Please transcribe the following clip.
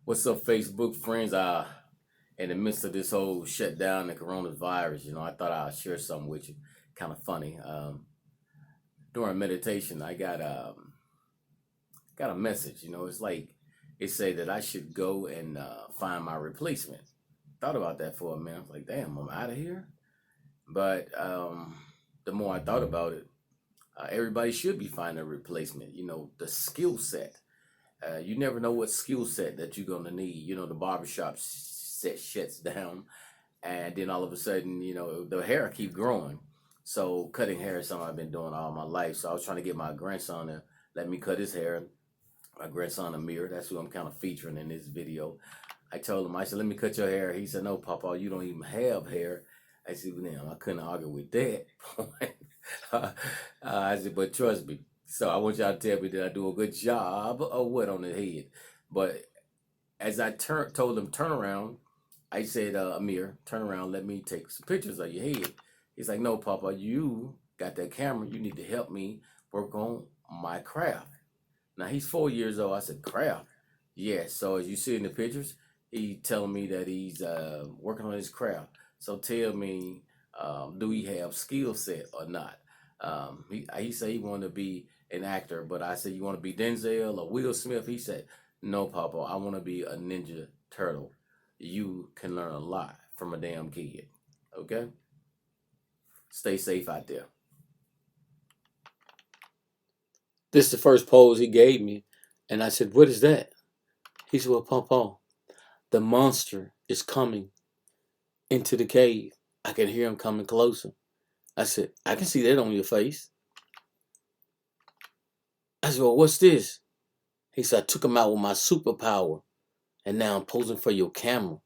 What's up, Facebook friends? In the midst of this whole shutdown, the coronavirus, I thought I'd share something with you. Kind of funny. During meditation, I got a message. It's like it said that I should go and find my replacement. Thought about that for a minute. I was like, damn, I'm out of here. But the more I thought about it, everybody should be finding a replacement. The skill set. You never know what skill set that you're gonna need. The barbershop set shuts down, and then all of a sudden, the hair keep growing. So cutting hair is something I've been doing all my life. So I was trying to get my grandson to let me cut his hair. My grandson Amir, that's who I'm kind of featuring in this video. I told him, I said, let me cut your hair. He said, no, Papa, you don't even have hair. I said, well, damn, I couldn't argue with that. I said, but trust me. So I want y'all to tell me that I do a good job or what on the head. But as I told him, turn around, I said, Amir, turn around, let me take some pictures of your head. He's like, no, Papa, you got that camera. You need to help me work on my craft. Now he's 4 years old. I said, craft? Yeah. So as you see in the pictures, he telling me that he's working on his craft. So tell me, do he have skill set or not? He said he wanted to be an actor, but I said, you want to be Denzel or Will Smith? He said, no, Papa, I want to be a Ninja Turtle. You can learn a lot from a damn kid. Okay? Stay safe out there. This is the first pose he gave me. And I said, what is that? He said, well, Papa, the monster is coming into the cave. I can hear him coming closer. I said, I can see that on your face. I said, well, what's this? He said, I took him out with my superpower, and now I'm posing for your camera.